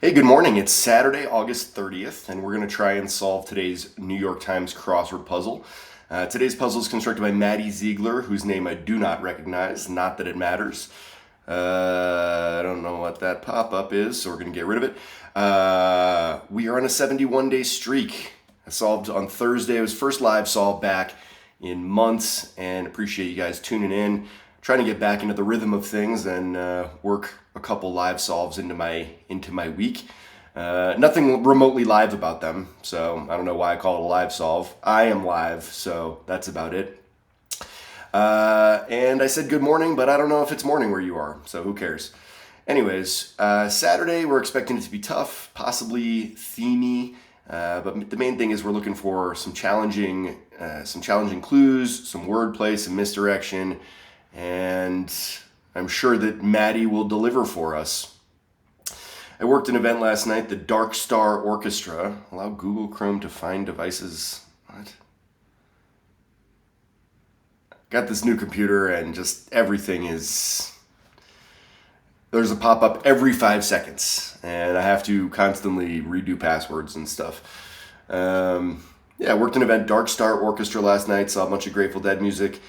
Hey, good morning. It's Saturday, August 30th, and we're going to try and solve today's New York Times crossword puzzle. Today's puzzle is constructed by Maddie Ziegler, whose name I do not recognize, not that it matters. I don't know what that pop-up is, so we're going to get rid of it. We are on a 71-day streak. I solved on Thursday. It was first live solve back in months, and appreciate you guys tuning in. Trying to get back into the rhythm of things and work a couple live solves into my week. Nothing remotely live about them, so I don't know why I call it a live solve. I am live, so that's about it. And I said good morning, but I don't know if it's morning where you are, so who cares? Anyways, Saturday we're expecting it to be tough, possibly themey, but the main thing is we're looking for some challenging clues, some wordplay, some misdirection, and I'm sure that Maddie will deliver for us. I worked an event last night, the Dark Star Orchestra. Allow Google Chrome to find devices. What? Got this new computer and just everything is... There's a pop-up every 5 seconds, and I have to constantly redo passwords and stuff. I worked an event, Dark Star Orchestra last night, saw a bunch of Grateful Dead music.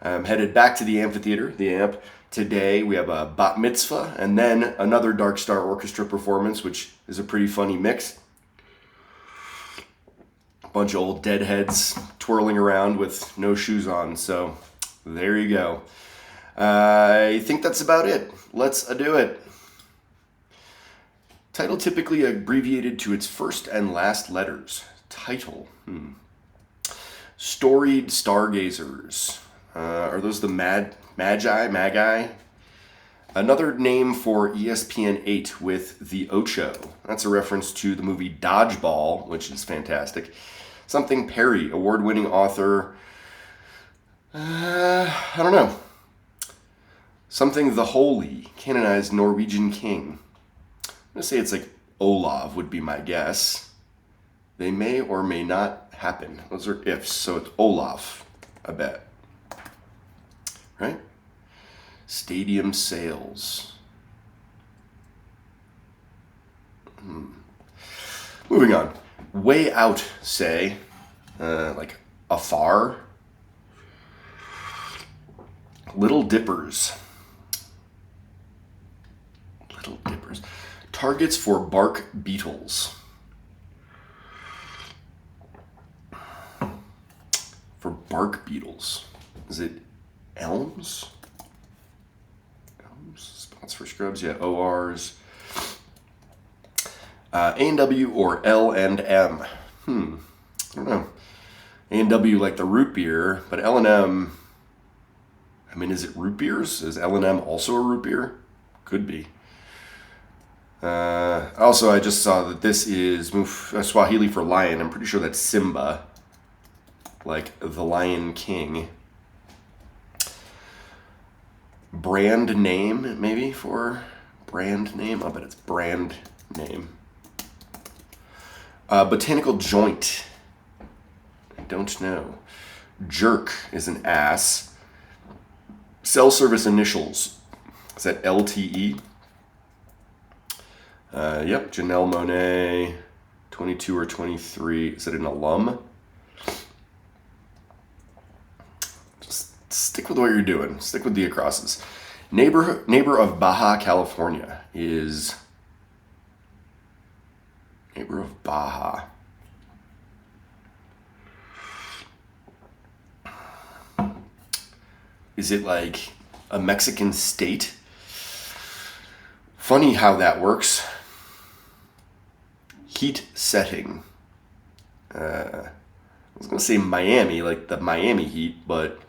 Headed back to the amphitheater, the amp. Today we have a bat mitzvah and then another Dark Star Orchestra performance, which is a pretty funny mix. A bunch of old deadheads twirling around with no shoes on, so there you go. I think that's about it. Let's do it. Title typically abbreviated to its first and last letters. Title. Storied Stargazers. Are those the Magi? Another name for ESPN 8 with the Ocho. That's a reference to the movie Dodgeball, which is fantastic. Something Perry, award-winning author. I don't know. Something the Holy, canonized Norwegian king. I'm going to say it's like Olav would be my guess. They may or may not happen. Those are ifs, so it's Olaf, I bet. Right? Stadium sales. Moving on. Way out, say, like afar. Little Dippers. Little Dippers. Targets for bark beetles. For bark beetles. Is it elms? Spots for scrubs, yeah, ORs. A&W or L&M? I don't know. A&W like the root beer, but L&M, I mean, is it root beers? Is L&M also a root beer? Could be. Also, I just saw that this is Swahili for lion. I'm pretty sure that's Simba, like the Lion King. Brand name, maybe, for brand name? I'll bet it's brand name. Botanical joint. I don't know. Jerk is an ass. Cell service initials. Is that LTE? Yep, Janelle Monáe, 22 or 23. Is it an alum? Stick with what you're doing. Stick with the acrosses. Neighbor of Baja, California is... Neighbor of Baja. Is it like a Mexican state? Funny how that works. Heat setting. I was going to say Miami, like the Miami Heat, but...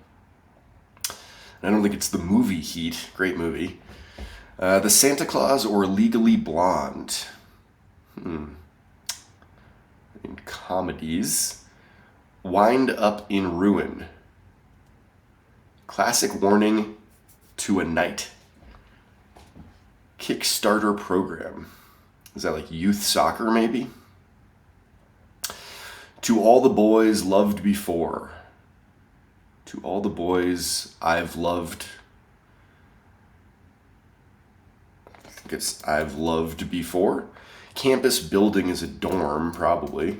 I don't think it's the movie Heat. Great movie. The Santa Claus or Legally Blonde? In comedies. Wind Up in Ruin. Classic Warning to a Night. Kickstarter program. Is that like youth soccer, maybe? To All the Boys Loved Before. To all the boys I've loved. I think it's I've loved before. Campus building is a dorm, probably.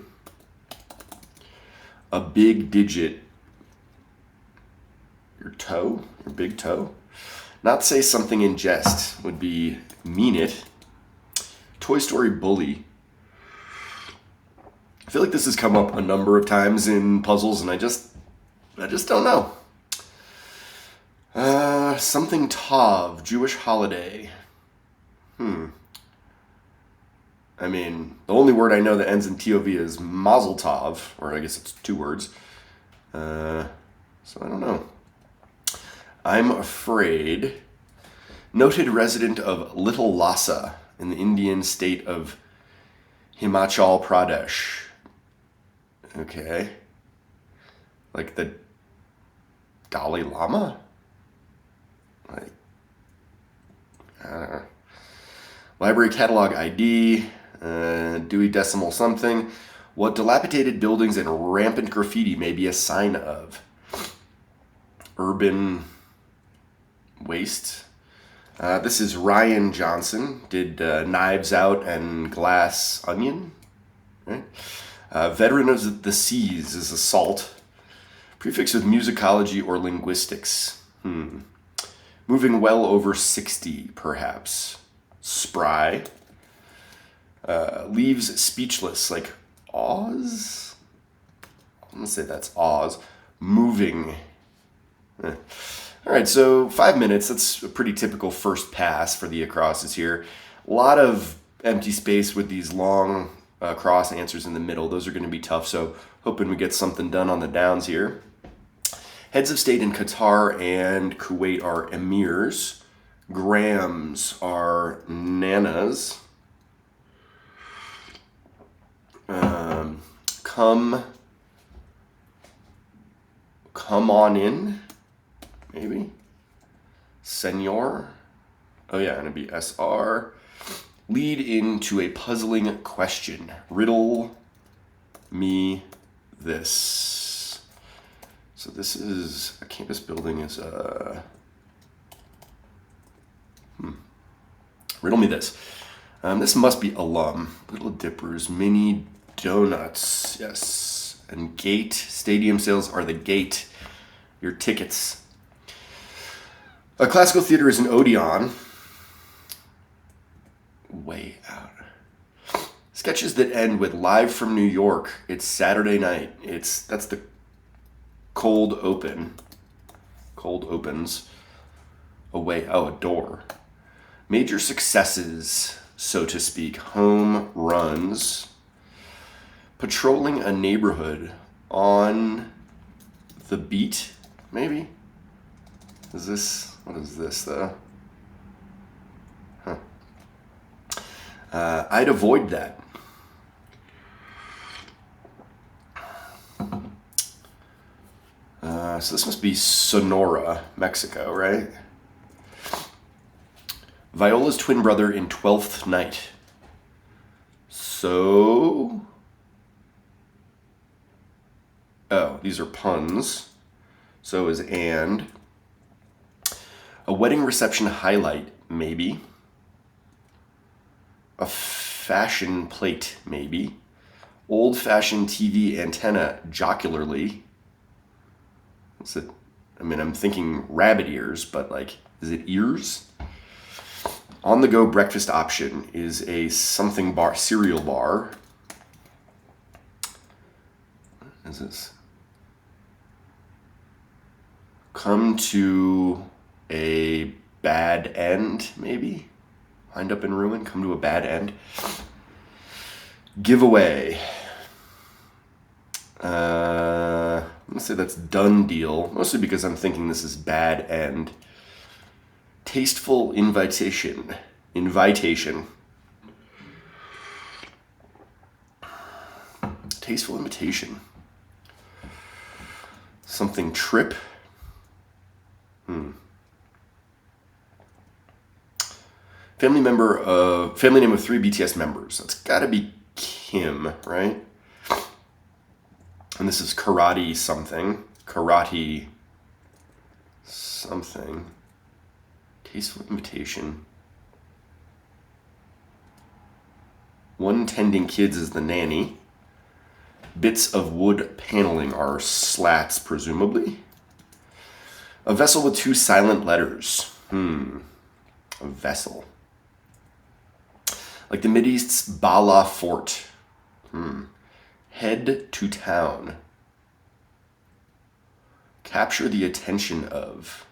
A big digit. Your toe? Your big toe? Not say something in jest would be mean it. Toy Story bully. I feel like this has come up a number of times in puzzles, and I just don't know. Something Tov, Jewish holiday. I mean, the only word I know that ends in TOV is Mazel Tov, or I guess it's 2 words. So I don't know. I'm afraid. Noted resident of Little Lhasa in the Indian state of Himachal Pradesh. Okay. Like the Dalai Lama? Like, I don't know. Library catalog ID, Dewey Decimal something. What dilapidated buildings and rampant graffiti may be a sign of? Urban waste. This is Ryan Johnson. Did Knives Out and Glass Onion. Right? Veteran of the Seas is assault. Prefix with musicology or linguistics. Moving well over 60, perhaps. Spry. Leaves speechless, like Oz? I'm going to say that's Oz. Moving. All right, so 5 minutes. That's a pretty typical first pass for the acrosses here. A lot of empty space with these long cross answers in the middle. Those are going to be tough, so hoping we get something done on the downs here. Heads of state in Qatar and Kuwait are emirs. Grams are nanas. Come on in, maybe. Senor. Oh yeah, and it'd be SR. Lead into a puzzling question. Riddle me this. So this is a campus building is a... Riddle me this. This must be alum. Little Dippers, mini donuts. Yes. And gate. Stadium sales are the gate. Your tickets. A classical theater is an Odeon. Way out. Sketches that end with live from New York. It's Saturday night. That's the cold open. Cold opens. A door. Major successes, so to speak. Home runs. Patrolling a neighborhood on the beat, maybe? What is this though? I'd avoid that. So this must be Sonora, Mexico, right? Viola's twin brother in 12th Night. So... Oh, these are puns. So is and. A wedding reception highlight, maybe. A fashion plate, maybe. Old-fashioned TV antenna, jocularly. What's it? I mean, I'm thinking rabbit ears, but like, is it ears? On-the-go breakfast option is a something bar, cereal bar. What is this? Come to a bad end, maybe? Wind up in ruin, come to a bad end. Giveaway. I'm going to say that's done deal, mostly because I'm thinking this is bad end. Tasteful invitation. Tasteful invitation. Something trip. Family name of 3 BTS members. That's got to be Kim, right? And this is karate something. Tasteful invitation. One tending kids is the nanny. Bits of wood paneling are slats, presumably. A vessel with 2 silent letters. A vessel. Like the Mideast's Bala Fort. Head to town. Capture the attention of.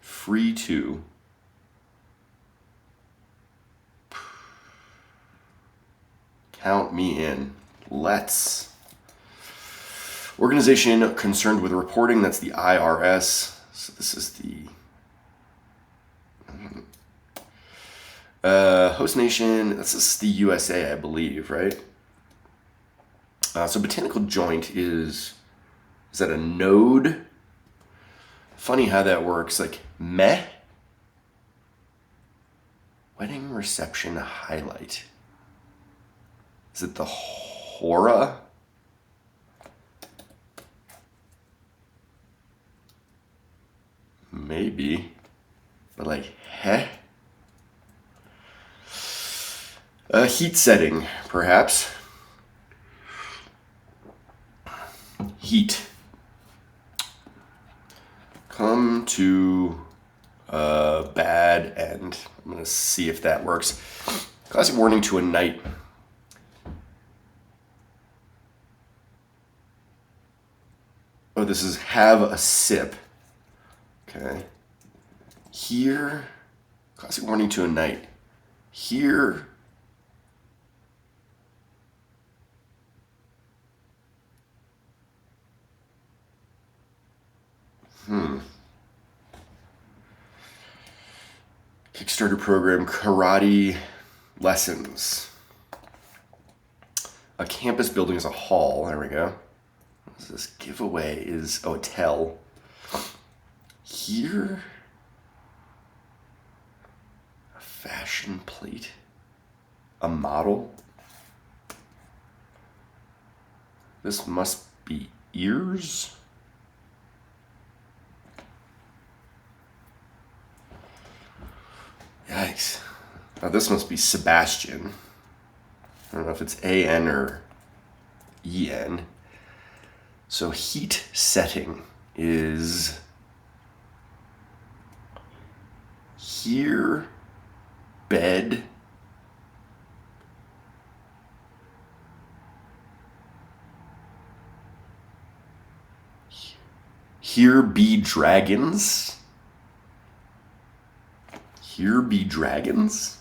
Free to. Count me in. Let's. Organization concerned with reporting, that's the IRS. So this is the host nation, this is the USA, I believe, right? So botanical joint is that a node? Funny how that works, like meh? Wedding reception highlight. Is it the hora? Maybe. But like, heh? A heat setting, perhaps. Heat. Come to a bad end. I'm going to see if that works. Classic warning to a knight. Oh, this is have a sip. Okay. Here. Classic warning to a knight. Here. Kickstarter program, karate lessons. A campus building is a hall. There we go. What is this? Giveaway is, a tell. Here. A fashion plate. A model. This must be ears. Yikes. Now this must be Sebastian. I don't know if it's A-N or E-N. So heat setting is here, bed, here be dragons. Here be dragons.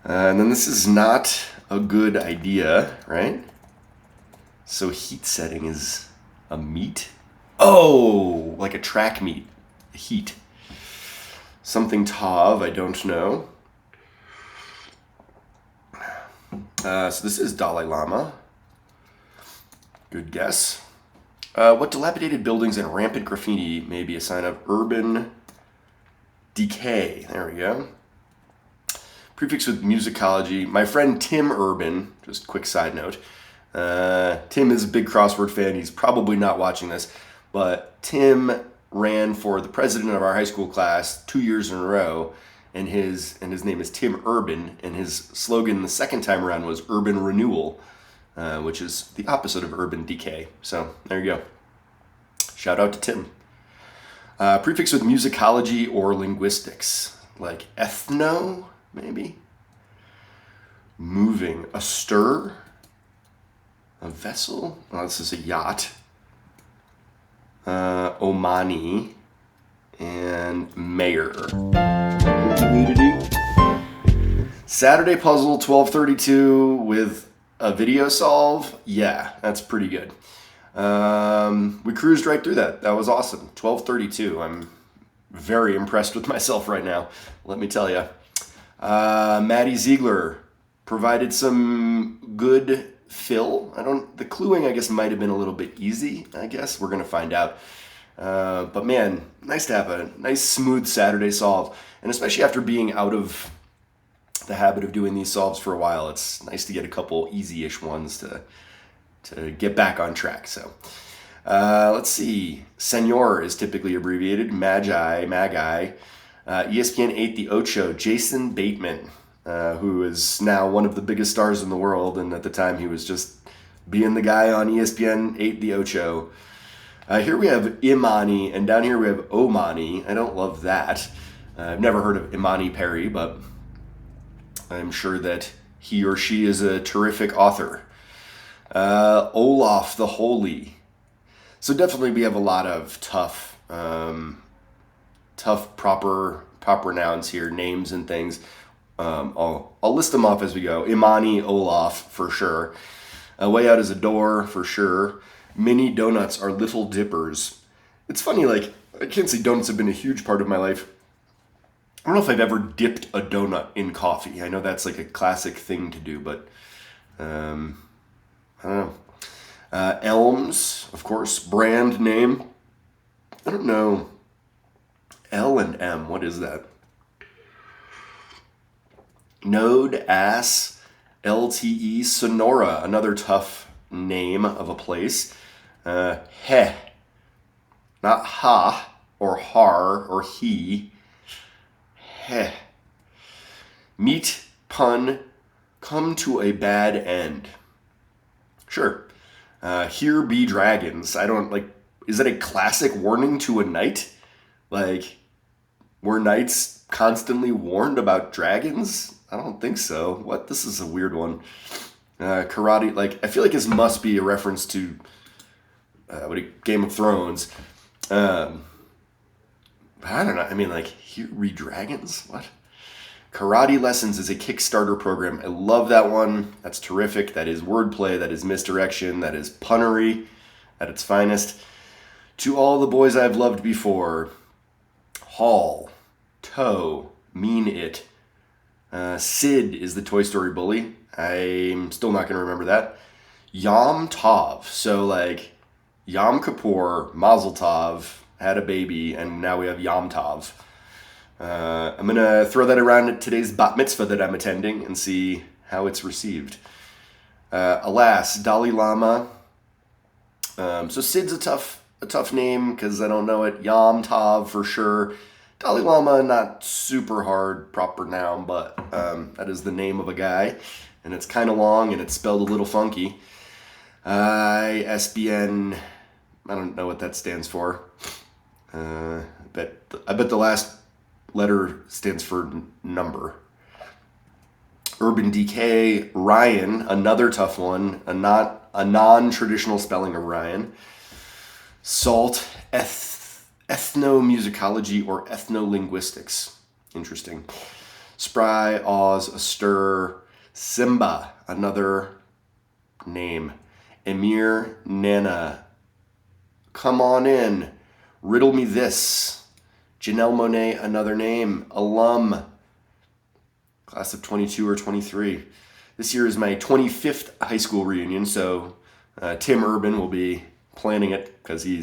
And then this is not a good idea, right? So heat setting is a meet. Oh, like a track meet. Heat. Something Tav, I don't know. So this is Dalai Lama. Good guess. What dilapidated buildings and rampant graffiti may be a sign of urban decay? There we go. Prefix with musicology. My friend Tim Urban, just quick side note. Tim is a big crossword fan. He's probably not watching this, but Tim ran for the president of our high school class 2 years in a row, and his name is Tim Urban, and his slogan the second time around was Urban Renewal, which is the opposite of urban decay. So there you go. Shout out to Tim. Prefix with musicology or linguistics, like ethno, maybe. Moving, a stir, a vessel. Oh, this is a yacht. Omani, and mayor. Saturday puzzle 1232 with a video solve. Yeah, that's pretty good. We cruised right through that. That was awesome. 1232. I'm very impressed with myself right now, let me tell you. Maddie Ziegler provided some good fill. The cluing, I guess, might have been a little bit easy, I guess. We're going to find out. But man, nice to have a nice, smooth Saturday solve. And especially after being out of the habit of doing these solves for a while, it's nice to get a couple easy-ish ones to get back on track. So Let's see. Senor is typically abbreviated. Magi. ESPN 8, The Ocho, Jason Bateman, who is now one of the biggest stars in the world, and at the time he was just being the guy on ESPN 8, The Ocho. Here we have Imani, and down here we have Omani. I don't love that. I've never heard of Imani Perry, but I'm sure that he or she is a terrific author. Olaf the Holy. So definitely we have a lot of tough proper nouns here, names and things. I'll list them off as we go. Imani, Olaf, for sure. Way Out is a Door, for sure. Mini donuts are little dippers. It's funny, like, I can't say donuts have been a huge part of my life. I don't know if I've ever dipped a donut in coffee. I know that's like a classic thing to do, but I don't know. Elms, of course, brand name. I don't know. L and M, what is that? Node, Ass, LTE, Sonora, another tough name of a place. Heh, not ha or har or he. Heh. Meet, pun, come to a bad end. Sure. Here be dragons. I don't like. Is that a classic warning to a knight? Like, were knights constantly warned about dragons? I don't think so. What? This is a weird one. Karate. Like, I feel like this must be a reference to Game of Thrones. I don't know. I mean, like, here be dragons. What? Karate Lessons is a Kickstarter program. I love that one. That's terrific. That is wordplay. That is misdirection. That is punnery at its finest. To all the boys I've loved before. Haul. Toe. Mean it. Sid is the Toy Story bully. I'm still not going to remember that. Yom Tov. So, like, Yom Kippur, Mazel Tov, had a baby, and now we have Yom Tov. I'm going to throw that around at today's bat mitzvah that I'm attending and see how it's received. Alas, Dalai Lama. So Sid's a tough name because I don't know it. Yom Tov for sure. Dalai Lama, not super hard proper noun, but that is the name of a guy. And it's kind of long and it's spelled a little funky. ISBN, I don't know what that stands for. I bet the last letter stands for number. Urban Decay, Ryan, another tough one, a non-traditional spelling of Ryan. Salt, ethnomusicology or ethnolinguistics. Interesting. Spry, Oz, Astir, Simba, another name. Emir, Nana. Come on in. Riddle me this. Janelle Monáe, another name. Alum. Class of 22 or 23. This year is my 25th high school reunion, so Tim Urban will be planning it because he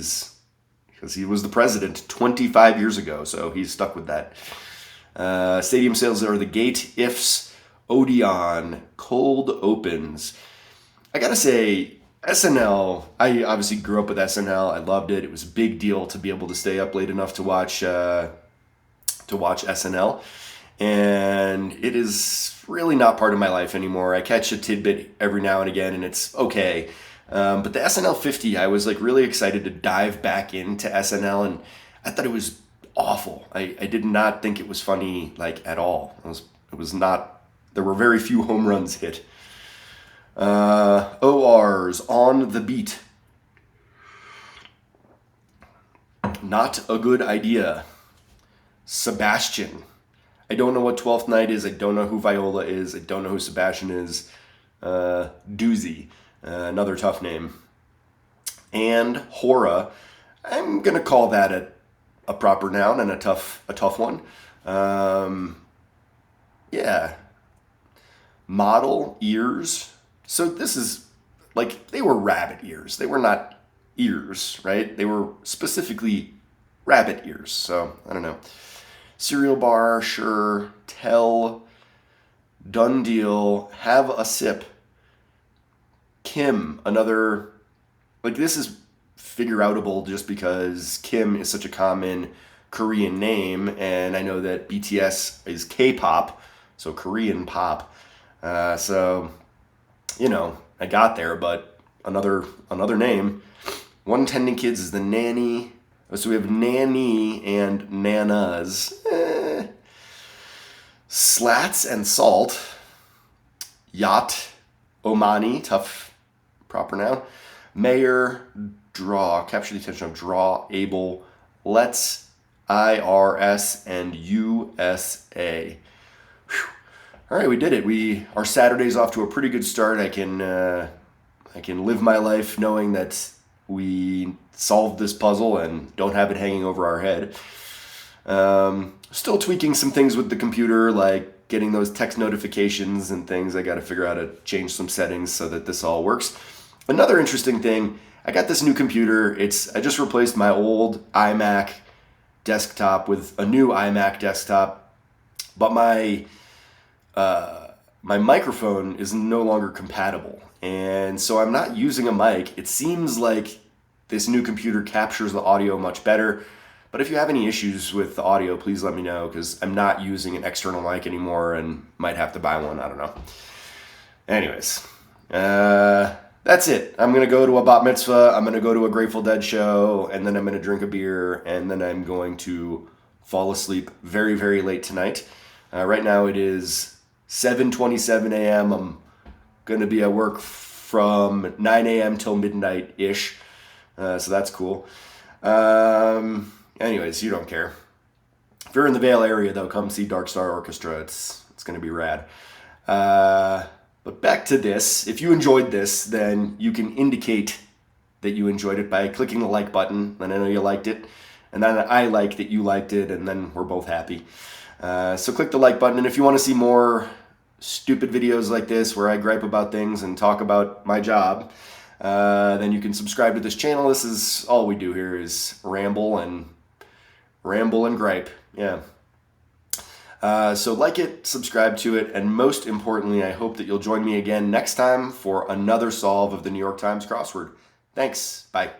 was the president 25 years ago, so he's stuck with that. Stadium sales are the Gate, Ifs, Odeon, Cold Opens. I gotta say, SNL, I obviously grew up with SNL. I loved it. It was a big deal to be able to stay up late enough to watch SNL. And it is really not part of my life anymore. I catch a tidbit every now and again, and it's okay. But the SNL 50, I was like really excited to dive back into SNL, and I thought it was awful. I did not think it was funny, like, at all. It was not. There were very few home runs hit. ORs, On the Beat. Not a good idea. Sebastian. I don't know what 12th Night is. I don't know who Viola is. I don't know who Sebastian is. Doozy. Another tough name. And Hora. I'm going to call that a proper noun and a tough one. Yeah. Model, ears. So this is, like, they were rabbit ears. They were not ears, right? They were specifically rabbit ears. So, I don't know. Cereal bar, sure. Tell. Done deal. Have a sip. Kim, another, like, this is figure outable just because Kim is such a common Korean name, and I know that BTS is K-pop, so Korean pop. So, I got there, but another name. One Tending Kids is the nanny. So we have nanny and nanas. Slats and salt. Yacht. Omani, tough proper noun. Mayor, draw, capture the attention of draw, able, let's, IRS, and USA. Whew. All right, we did it. Our Saturday's off to a pretty good start. I can live my life knowing that we solved this puzzle and don't have it hanging over our head. Still tweaking some things with the computer, like getting those text notifications and things. I got to figure out how to change some settings so that this all works. Another interesting thing, I got this new computer. I just replaced my old iMac desktop with a new iMac desktop, but my microphone is no longer compatible. And so I'm not using a mic. It seems like this new computer captures the audio much better. But if you have any issues with the audio, please let me know, because I'm not using an external mic anymore and might have to buy one. I don't know. Anyways, that's it. I'm going to go to a bat mitzvah. I'm going to go to a Grateful Dead show, and then I'm going to drink a beer, and then I'm going to fall asleep very, very late tonight. Right now it is 7:27 a.m. I'm going to be at work from 9 a.m. till midnight-ish, so that's cool. Anyways, you don't care. If you're in the Vail area, though, come see Dark Star Orchestra. It's going to be rad. But back to this. If you enjoyed this, then you can indicate that you enjoyed it by clicking the like button, and I know you liked it, and then I like that you liked it, and then we're both happy. So click the like button, and if you want to see more stupid videos like this where I gripe about things and talk about my job, then you can subscribe to this channel. This is all we do here, is ramble and gripe. Yeah. So like it, subscribe to it, and most importantly, I hope that you'll join me again next time for another solve of the New York Times crossword. Thanks. Bye.